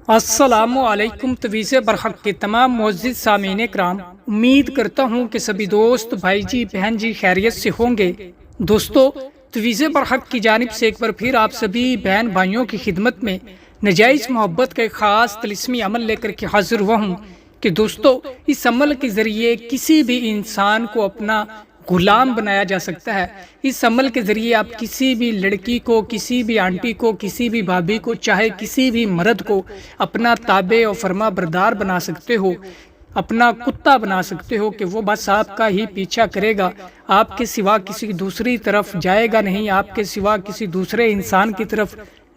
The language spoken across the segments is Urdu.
السلام علیکم تویز برحق کے تمام معزز سامعین کرام، امید کرتا ہوں کہ سبھی دوست بھائی جی بہن جی خیریت سے ہوں گے۔ دوستو، تویز برحق کی جانب سے ایک بار پھر آپ سبھی بہن بھائیوں کی خدمت میں نجائز محبت کا ایک خاص طلسمی عمل لے کر کے حاضر ہوا ہوں کہ دوستو، اس عمل کے ذریعے کسی بھی انسان کو اپنا غلام بنایا جا سکتا ہے۔ اس عمل کے ذریعے آپ کسی بھی لڑکی کو، کسی بھی آنٹی کو، کسی بھی بھابھی کو، چاہے کسی بھی مرد کو اپنا تابع و فرما بردار بنا سکتے ہو، اپنا کتا بنا سکتے ہو کہ وہ بس آپ کا ہی پیچھا کرے گا، آپ کے سوا کسی دوسری طرف جائے گا نہیں، آپ کے سوا کسی دوسرے انسان کی طرف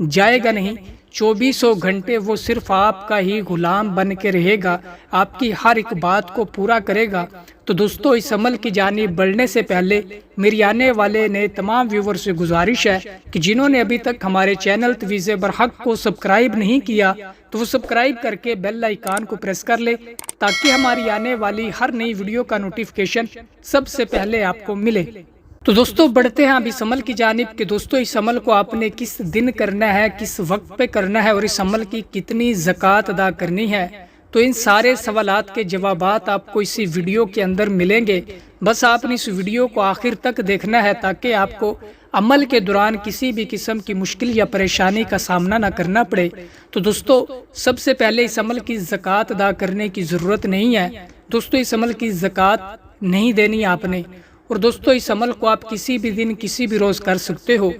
جائے گا نہیں۔ 2400 گھنٹے وہ صرف آپ کا ہی غلام بن کے رہے گا، آپ کی ہر ایک بات کو پورا کرے گا۔ تو دوستو، اس عمل کی جانب بڑھنے سے پہلے میری آنے والے نئے تمام ویور سے گزارش ہے کہ جنہوں نے ابھی تک ہمارے چینل تویز برحق کو سبسکرائب نہیں کیا تو وہ سبسکرائب کر کے بیل آئیکن کو پریس کر لے تاکہ ہماری آنے والی ہر نئی ویڈیو کا نوٹیفیکیشن سب سے پہلے آپ کو ملے۔ تو دوستو، بڑھتے ہیں اب اس عمل کی جانب کہ دوستو، اس عمل کو آپ نے کس دن کرنا ہے، کس وقت پہ کرنا ہے اور اس عمل کی کتنی زکوٰۃ ادا کرنی ہے، تو ان سارے سوالات کے جوابات آپ کو اسی ویڈیو کے اندر ملیں گے۔ بس آپ نے اس ویڈیو کو آخر تک دیکھنا ہے تاکہ آپ کو عمل کے دوران کسی بھی قسم کی مشکل یا پریشانی کا سامنا نہ کرنا پڑے۔ تو دوستو، سب سے پہلے اس عمل کی زکوٰۃ ادا کرنے کی ضرورت نہیں ہے۔ دوستو، اس عمل کی زکوٰۃ نہیں دینی آپ نے، اور دوستو اس عمل کو آپ کسی بھی دن کسی بھی روز کر سکتے ہو۔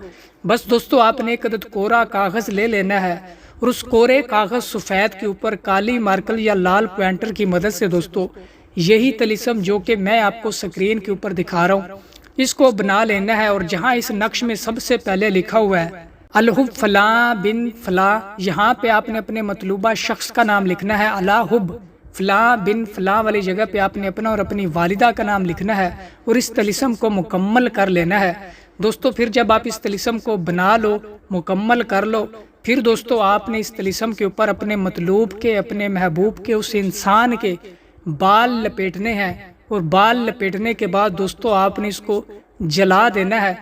بس دوستو، آپ نے ایک عدد کورا کاغذ لے لینا ہے اور اس کورے کاغذ سفید کے اوپر کالی مارکر یا لال پوائنٹر کی مدد سے دوستو یہی طلسم جو کہ میں آپ کو سکرین کے اوپر دکھا رہا ہوں اس کو بنا لینا ہے، اور جہاں اس نقش میں سب سے پہلے لکھا ہوا ہے الحب فلاں بن فلاں، یہاں پہ آپ نے اپنے مطلوبہ شخص کا نام لکھنا ہے۔ الحب فلاں بن فلاں والی جگہ پہ آپ نے اپنا اور اپنی والدہ کا نام لکھنا ہے اور اس طلسم کو مکمل کر لینا ہے۔ دوستو، پھر جب آپ اس طلسم کو بنا لو، مکمل کر لو، پھر دوستو آپ نے اس طلسم کے اوپر اپنے مطلوب کے، اپنے محبوب کے، اس انسان کے بال لپیٹنے ہیں، اور بال لپیٹنے کے بعد دوستو آپ نے اس کو جلا دینا ہے۔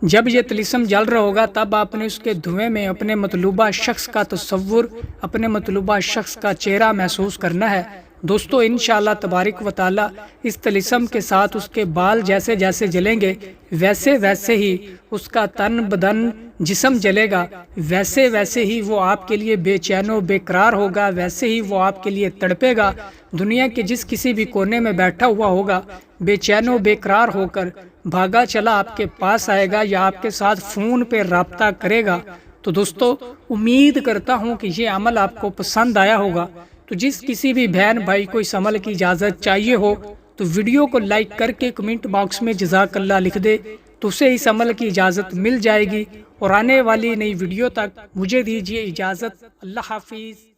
جب یہ طلسم جل رہا ہوگا تب آپ نے اس کے دھوئیں میں اپنے مطلوبہ شخص کا تصور، اپنے مطلوبہ شخص کا چہرہ محسوس کرنا ہے۔ دوستو، انشاءاللہ تبارک و تعالی اس طلسم کے ساتھ اس کے بال جیسے جیسے جلیں گے ویسے ویسے ہی اس کا تن بدن جسم جلے گا، ویسے ویسے ہی وہ آپ کے لیے بے چین و بے قرار ہوگا، ویسے ہی وہ آپ کے لیے تڑپے گا۔ دنیا کے جس کسی بھی کونے میں بیٹھا ہوا ہوگا، بے چین و بے قرار ہو کر بھاگا چلا آپ کے پاس آئے گا یا آپ کے ساتھ فون پہ رابطہ کرے گا۔ تو دوستو، امید کرتا ہوں کہ یہ عمل آپ کو پسند آیا ہوگا۔ تو جس کسی بھی بہن بھائی کو اس عمل کی اجازت چاہیے ہو تو ویڈیو کو لائک کر کے کمنٹ باکس میں جزاک اللہ لکھ دے تو اسے اس عمل کی اجازت مل جائے گی۔ اور آنے والی نئی ویڈیو تک مجھے دیجیے اجازت۔ اللہ حافظ۔